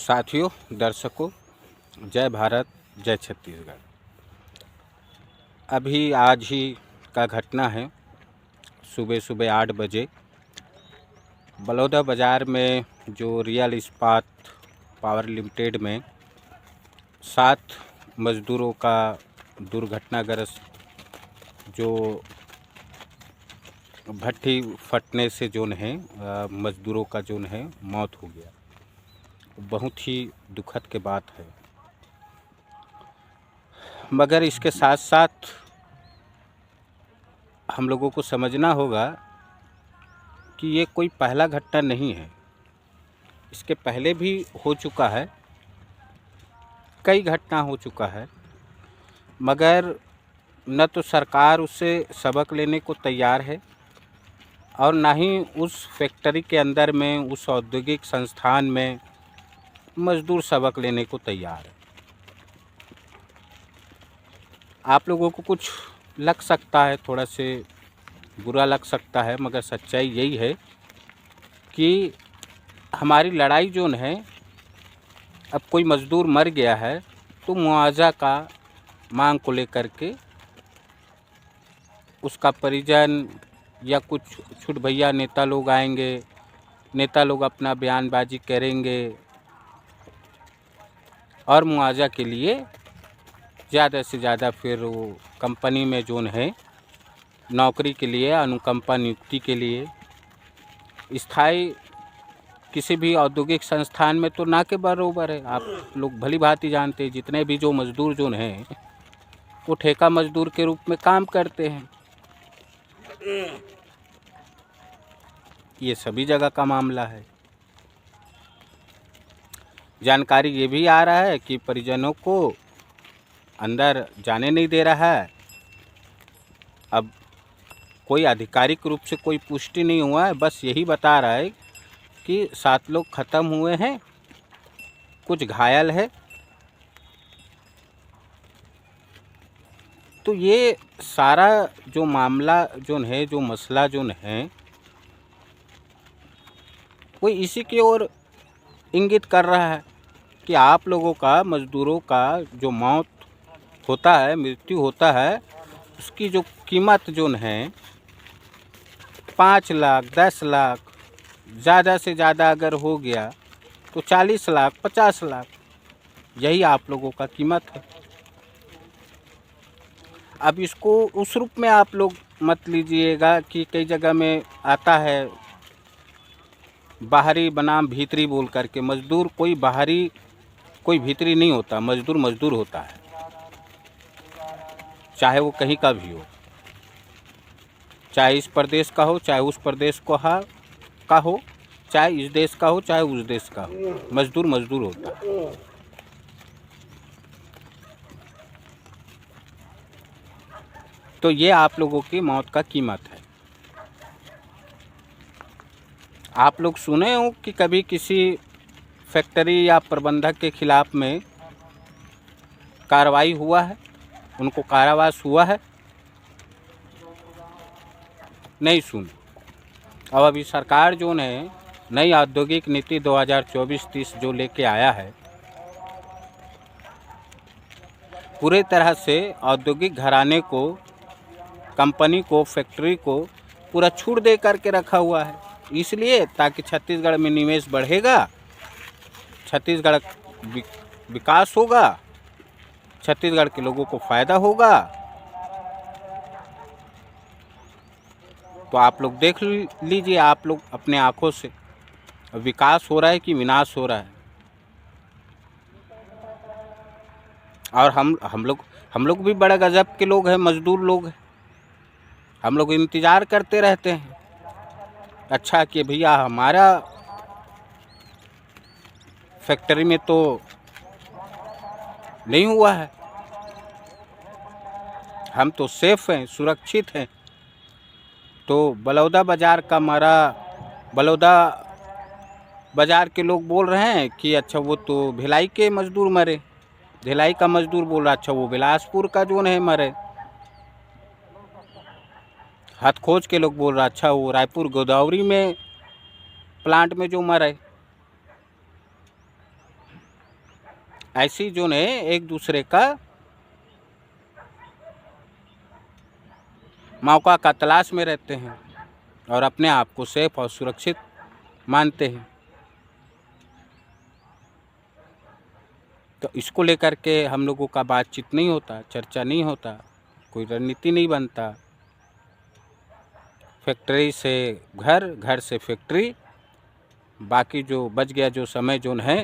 साथियों, दर्शकों, जय भारत, जय छत्तीसगढ़। अभी आज ही का घटना है। सुबह सुबह 8 बजे बलौदा बाज़ार में जो रियल इस्पात पावर लिमिटेड में 7 मज़दूरों का दुर्घटनाग्रस्त जो भट्ठी फटने से जोन है मज़दूरों का जोन है मौत हो गया। बहुत ही दुखद के बात है, मगर इसके साथ साथ हम लोगों को समझना होगा कि ये कोई पहला घटना नहीं है। इसके पहले भी हो चुका है, कई घटना हो चुका है, मगर न तो सरकार उससे सबक लेने को तैयार है और ना ही उस फैक्ट्री के अंदर में, उस औद्योगिक संस्थान में मज़दूर सबक लेने को तैयार है। आप लोगों को कुछ लग सकता है, थोड़ा से बुरा लग सकता है, मगर सच्चाई यही है कि हमारी लड़ाई जोन है, अब कोई मज़दूर मर गया है तो मुआवजा का मांग को लेकर के उसका परिजन या कुछ छुट भैया नेता लोग आएंगे, नेता लोग अपना बयानबाजी करेंगे और मुआवजा के लिए ज़्यादा से ज़्यादा फिर वो कंपनी में जोन है नौकरी के लिए, अनुकंपा नियुक्ति के लिए, स्थायी किसी भी औद्योगिक संस्थान में तो ना के बराबर है। आप लोग भली भांति जानते हैं, जितने भी जो मज़दूर जोन हैं वो ठेका मज़दूर के रूप में काम करते हैं। ये सभी जगह का मामला है। जानकारी ये भी आ रहा है कि परिजनों को अंदर जाने नहीं दे रहा है। अब कोई आधिकारिक रूप से कोई पुष्टि नहीं हुआ है, बस यही बता रहा है कि 7 लोग ख़त्म हुए हैं, कुछ घायल है। तो ये सारा जो मामला जोन है, जो मसला जोन है, वो इसी की ओर इंगित कर रहा है कि आप लोगों का, मज़दूरों का जो मौत होता है, मृत्यु होता है, उसकी जो कीमत जोन है 5 लाख, 10 लाख, ज़्यादा से ज़्यादा अगर हो गया तो 40 लाख, 50 लाख, यही आप लोगों का कीमत है। अब इसको उस रूप में आप लोग मत लीजिएगा कि कई जगह में आता है बाहरी बनाम भीतरी बोल करके। मज़दूर कोई बाहरी कोई भीतरी नहीं होता, मज़दूर मज़दूर होता है, चाहे वो कहीं का भी हो, चाहे इस प्रदेश का हो, चाहे उस प्रदेश का हो, चाहे इस देश का हो, चाहे उस देश का हो, मज़दूर मज़दूर होता है। तो ये आप लोगों की मौत का कीमत है। आप लोग सुने हो कि कभी किसी फैक्ट्री या प्रबंधक के खिलाफ में कार्रवाई हुआ है, उनको कारावास हुआ है? नहीं सुने। अब अभी सरकार जो है नई औद्योगिक नीति 2024-30 जो लेके आया है, पूरे तरह से औद्योगिक घराने को, कंपनी को, फैक्ट्री को पूरा छूट दे करके रखा हुआ है, इसलिए ताकि छत्तीसगढ़ में निवेश बढ़ेगा, छत्तीसगढ़ विकास होगा, छत्तीसगढ़ के लोगों को फ़ायदा होगा। तो आप लोग देख लीजिए, आप लोग अपने आँखों से, विकास हो रहा है कि विनाश हो रहा है। और हम लोग भी बड़ा गजब के लोग हैं, मज़दूर लोग हैं। हम लोग इंतज़ार करते रहते हैं, अच्छा कि भैया हमारा फैक्ट्री में तो नहीं हुआ है, हम तो सेफ हैं, सुरक्षित हैं। तो बलौदा बाज़ार का हमारा, बलौदा बाज़ार के लोग बोल रहे हैं कि अच्छा वो तो भिलाई के मज़दूर मरे, भिलाई का मज़दूर बोल रहा अच्छा वो बिलासपुर का जो है मरे, हथखोज के लोग बोल रहा अच्छा वो रायपुर गोदावरी में प्लांट में जो मरे। ऐसी जो है एक दूसरे का मौका का तलाश में रहते हैं और अपने आप को सेफ और सुरक्षित मानते हैं। तो इसको लेकर के हम लोगों का बातचीत नहीं होता, चर्चा नहीं होता, कोई रणनीति नहीं बनता। फैक्ट्री से घर, घर से फैक्ट्री, बाकी जो बच गया जो समय जोन है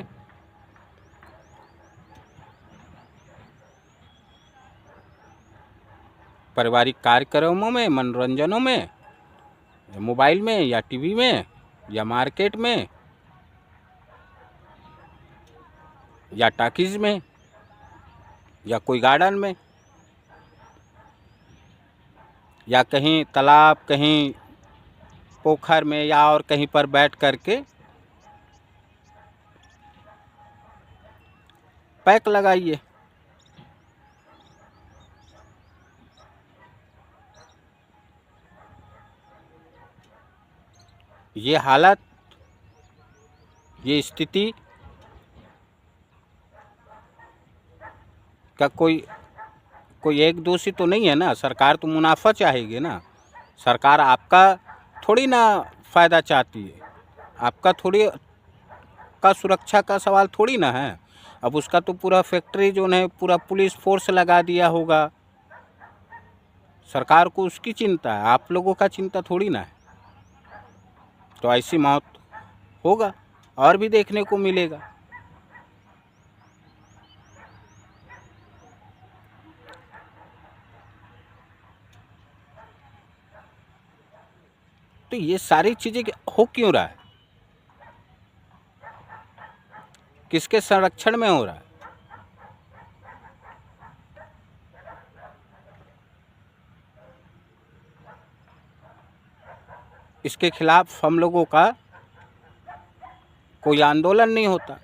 पारिवारिक कार्यक्रमों में, मनोरंजनों में, मोबाइल में या टीवी में या मार्केट में या टॉकीज में या कोई गार्डन में या कहीं तालाब, कहीं पोखर में या और कहीं पर बैठ करके पैक लगाइए। ये हालत, ये स्थिति का कोई एक दोषी तो नहीं है ना। सरकार तो मुनाफा चाहेगी ना। सरकार आपका थोड़ी ना फ़ायदा चाहती है, आपका थोड़ी का सुरक्षा का सवाल थोड़ी ना है। अब उसका तो पूरा फैक्ट्री जो है पूरा पुलिस फोर्स लगा दिया होगा। सरकार को उसकी चिंता है, आप लोगों का चिंता थोड़ी ना है। तो ऐसी मौत होगा और भी देखने को मिलेगा। तो ये सारी चीज़ें हो क्यों रहा है? किसके संरक्षण में हो रहा है? इसके खिलाफ हम लोगों का कोई आंदोलन नहीं होता।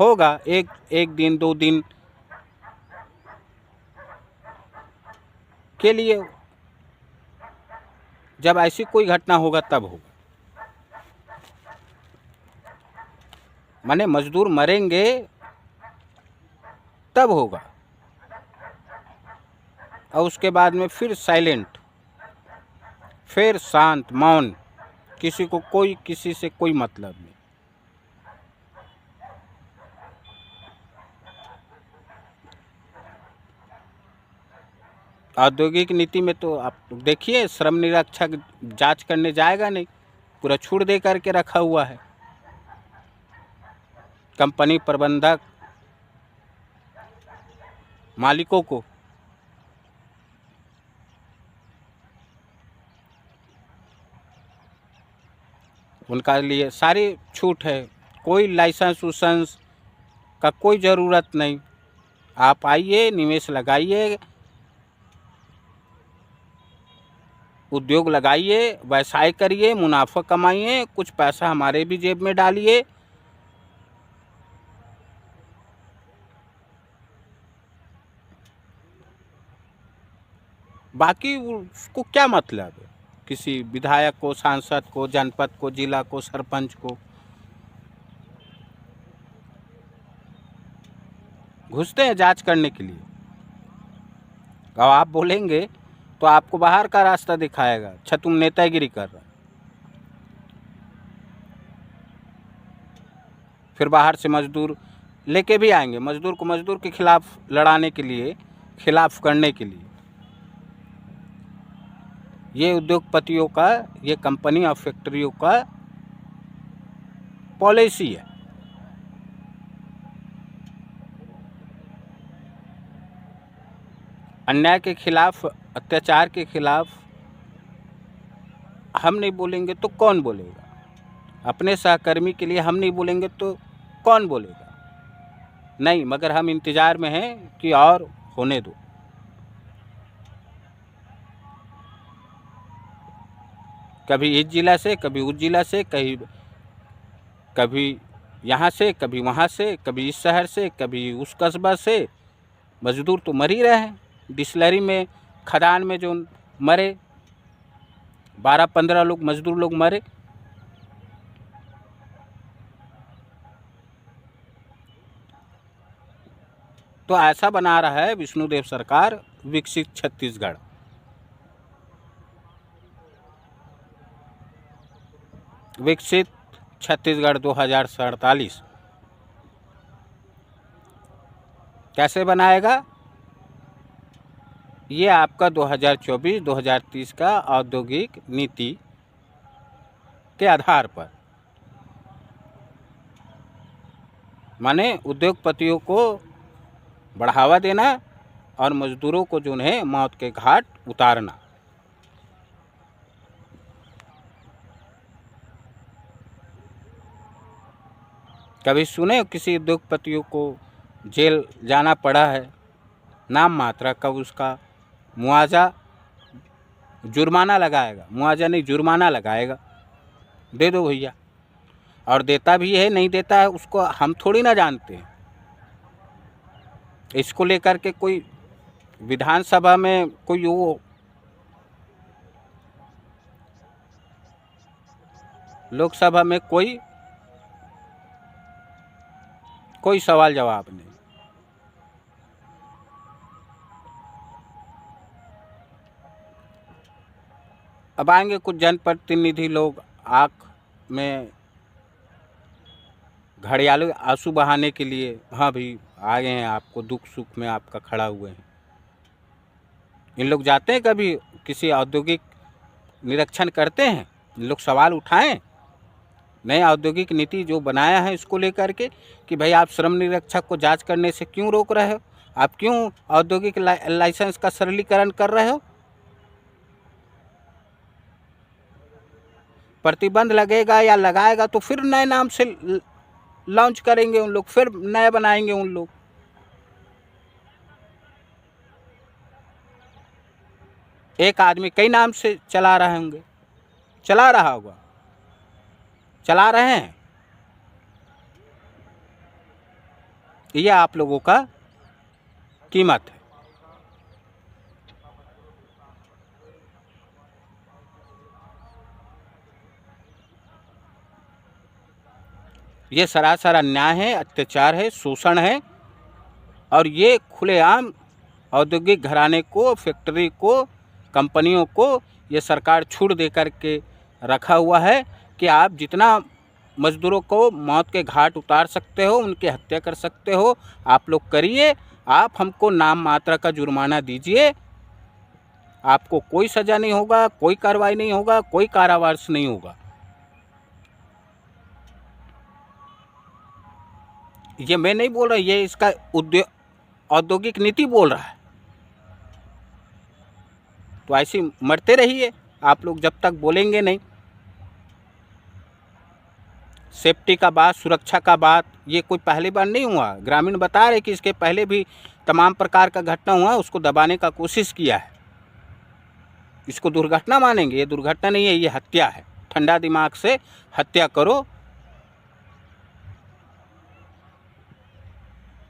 होगा एक दिन 2 दिन के लिए, जब ऐसी कोई घटना होगा तब होगा। माने मजदूर मरेंगे तब होगा और उसके बाद में फिर साइलेंट, फिर शांत, मौन, किसी को कोई किसी से कोई मतलब नहीं। औद्योगिक नीति में तो आप देखिए, श्रम निरीक्षक जांच करने जाएगा नहीं, पूरा छूट दे करके रखा हुआ है। कंपनी प्रबंधक मालिकों को उनका लिए सारी छूट है, कोई लाइसेंस उसेंस का कोई ज़रूरत नहीं। आप आइए, निवेश लगाइए, उद्योग लगाइए, व्यवसाय करिए, मुनाफा कमाइए, कुछ पैसा हमारे भी जेब में डालिए। बाकी उसको क्या मतलब है? किसी विधायक को, सांसद को, जनपद को, जिला को, सरपंच को घुसते हैं जांच करने के लिए। अब आप बोलेंगे तो आपको बाहर का रास्ता दिखाएगा, अच्छा तुम नेतागिरी कर रहे हो। फिर बाहर से मजदूर लेके भी आएंगे, मजदूर को मजदूर के खिलाफ लड़ाने के लिए, खिलाफ करने के लिए। ये उद्योगपतियों का, ये कंपनी और फैक्ट्रियों का पॉलिसी है। अन्याय के खिलाफ, अत्याचार के खिलाफ हम नहीं बोलेंगे तो कौन बोलेगा? अपने सहकर्मी के लिए हम नहीं बोलेंगे तो कौन बोलेगा? नहीं, मगर हम इंतज़ार में हैं कि और होने दो। कभी इस जिला से, कभी उस जिला से, कभी यहाँ से, कभी वहाँ से, कभी इस शहर से, कभी उस कस्बा से। मजदूर तो मर ही रहे हैं। डिस्लरी में, खदान में जो मरे, 12-15 लोग मजदूर लोग मरे। तो ऐसा बना रहा है विष्णुदेव सरकार विकसित छत्तीसगढ़। विकसित छत्तीसगढ़ 2047 कैसे बनाएगा? ये आपका 2024-2030 का औद्योगिक नीति के आधार पर, माने उद्योगपतियों को बढ़ावा देना और मजदूरों को जो है मौत के घाट उतारना। कभी सुने किसी उद्योगपतियों को जेल जाना पड़ा है? नाम मात्रा का उसका मुआवजा, जुर्माना लगाएगा, मुआवजा नहीं जुर्माना लगाएगा, दे दो भैया। और देता भी है नहीं देता है उसको हम थोड़ी ना जानते हैं। इसको लेकर के कोई विधानसभा में कोई वो लोकसभा में कोई सवाल जवाब नहीं। अब आएंगे कुछ जनप्रतिनिधि लोग आँख में घड़ियाली आंसू बहाने के लिए, हाँ भी आ गए हैं, आपको दुख सुख में आपका खड़ा हुए हैं। इन लोग जाते हैं कभी किसी औद्योगिक निरीक्षण करते हैं? इन लोग सवाल उठाएं नए औद्योगिक नीति जो बनाया है इसको लेकर के कि भाई आप श्रम निरीक्षक को जांच करने से क्यों रोक रहे हो? आप क्यों औद्योगिक लाइसेंस का सरलीकरण कर रहे हो? प्रतिबंध लगेगा या लगाएगा तो फिर नए नाम से लॉन्च करेंगे उन लोग, फिर नए बनाएंगे उन लोग। एक आदमी कई नाम से चला रहे होंगे, चला रहा होगा, चला रहे हैं। ये आप लोगों का कीमत है। ये सरासर अन्याय है, अत्याचार है, शोषण है। और ये खुलेआम औद्योगिक घराने को, फैक्ट्री को, कंपनियों को ये सरकार छूट दे कर के रखा हुआ है कि आप जितना मजदूरों को मौत के घाट उतार सकते हो, उनकी हत्या कर सकते हो, आप लोग करिए। आप हमको नाम मात्रा का जुर्माना दीजिए, आपको कोई सज़ा नहीं होगा, कोई कार्रवाई नहीं होगा, कोई कारावास नहीं होगा। ये मैं नहीं बोल रहा, ये इसका औद्योगिक नीति बोल रहा है। तो ऐसे मरते रहिए आप लोग जब तक बोलेंगे नहीं। सेफ्टी का बात, सुरक्षा का बात, ये कोई पहली बार नहीं हुआ। ग्रामीण बता रहे कि इसके पहले भी तमाम प्रकार का घटना हुआ, उसको दबाने का कोशिश किया है। इसको दुर्घटना मानेंगे? ये दुर्घटना नहीं है, ये हत्या है। ठंडा दिमाग से हत्या करो।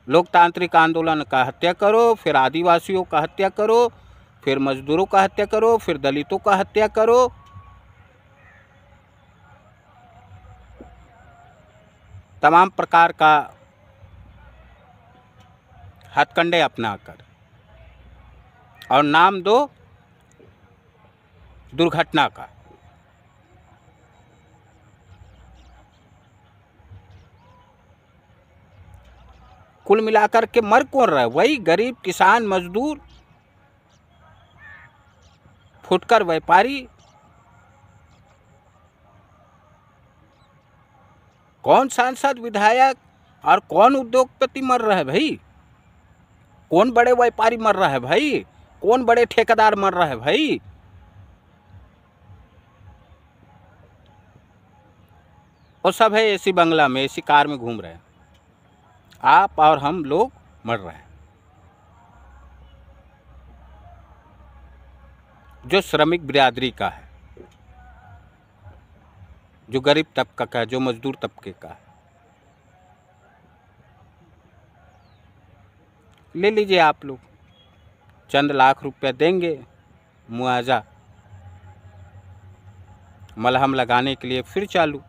लोकतांत्रिक आंदोलन का हत्या करो, फिर आदिवासियों का हत्या करो, फिर मजदूरों का हत्या करो, फिर दलितों का हत्या करो। तमाम प्रकार का हथकंडे अपनाकर और नाम दो दुर्घटना का। कुल मिलाकर के मर कौन रहा है? वही गरीब किसान, मजदूर, फुटकर व्यापारी। कौन सांसद, विधायक और कौन उद्योगपति मर रहा है भाई? कौन बड़े व्यापारी मर रहा है भाई? कौन बड़े ठेकेदार मर रहा है भाई? वो सब है एसी बंगला में, एसी कार में घूम रहे हैं। आप और हम लोग मर रहे हैं। जो श्रमिक बिरादरी का है, जो गरीब तबका का है, जो मजदूर तबके का है, ले लीजिए आप लोग। चंद लाख रुपया देंगे मुआवजा, मलहम लगाने के लिए फिर चालू।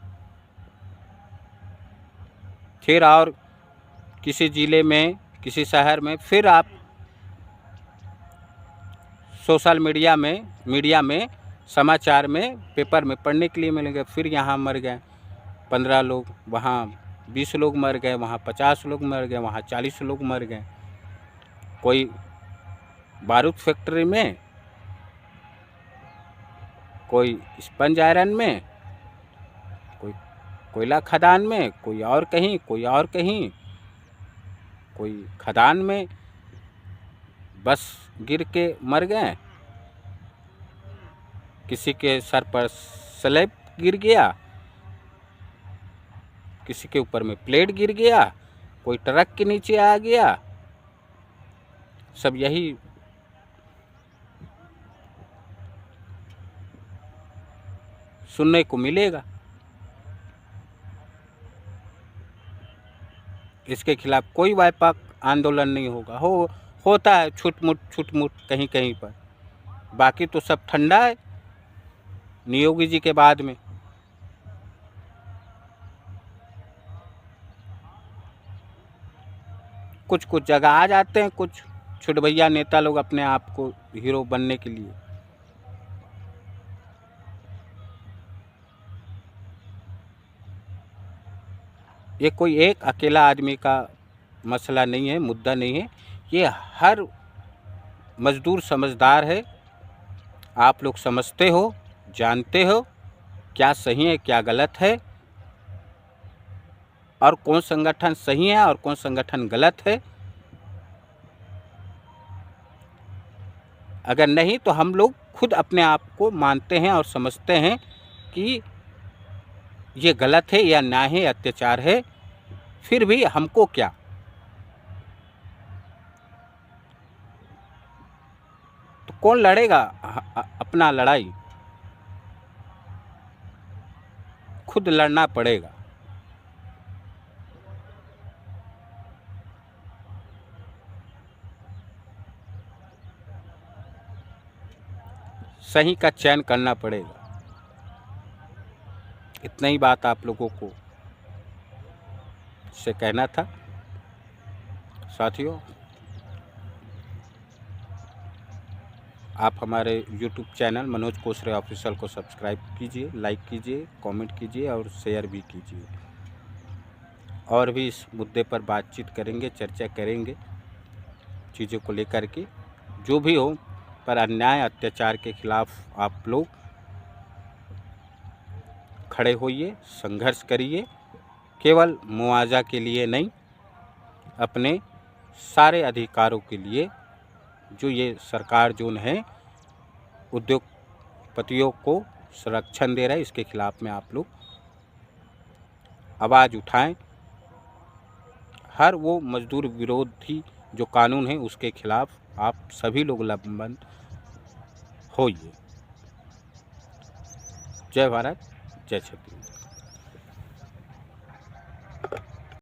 फिर और किसी ज़िले में किसी शहर में, फिर आप सोशल मीडिया में समाचार में पेपर में पढ़ने के लिए मिलेंगे, फिर यहाँ मर गए 15 लोग, वहाँ 20 लोग मर गए, वहाँ 50 लोग मर गए, वहाँ 40 लोग मर गए। कोई बारूद फैक्ट्री में, कोई स्पंज आयरन में, कोई कोयला खदान में, कोई और कहीं, कोई और कहीं, कोई खदान में बस गिर के मर गए, किसी के सर पर स्लैब गिर गया, किसी के ऊपर में प्लेट गिर गया, कोई ट्रक के नीचे आ गया। सब यही सुनने को मिलेगा। इसके खिलाफ कोई व्यापक आंदोलन नहीं होगा। होता है छुटमुट कहीं कहीं पर, बाकी तो सब ठंडा है नियोगी जी के बाद में। कुछ जगह आ जाते हैं कुछ छुटभैया नेता लोग अपने आप को हीरो बनने के लिए। ये कोई एक अकेला आदमी का मसला नहीं है, मुद्दा नहीं है। ये हर मजदूर समझदार है। आप लोग समझते हो, जानते हो क्या सही है क्या गलत है, और कौन संगठन सही है और कौन संगठन गलत है। अगर नहीं तो हम लोग खुद अपने आप को मानते हैं और समझते हैं कि ये गलत है या न्याय है, अत्याचार है, फिर भी हमको क्या। तो कौन लड़ेगा अपना लड़ाई? खुद लड़ना पड़ेगा। सही का चयन करना पड़ेगा। इतना ही बात आप लोगों को से कहना था। साथियों, आप हमारे YouTube channel Manoj Kosare official को सब्सक्राइब कीजिए, लाइक कीजिए, कमेंट कीजिए और शेयर भी कीजिए। और भी इस मुद्दे पर बातचीत करेंगे, चर्चा करेंगे चीज़ों को लेकर के। जो भी हो, पर अन्याय अत्याचार के खिलाफ आप लोग खड़े होइए, संघर्ष करिए। केवल मुआवजा के लिए नहीं, अपने सारे अधिकारों के लिए। जो ये सरकार जो है उद्योगपतियों को संरक्षण दे रहा है, इसके खिलाफ में आप लोग आवाज़ उठाएं। हर वो मजदूर विरोधी जो कानून है उसके खिलाफ आप सभी लोग लामबंद होइए। जय भारत, जय छत्तीसगढ़।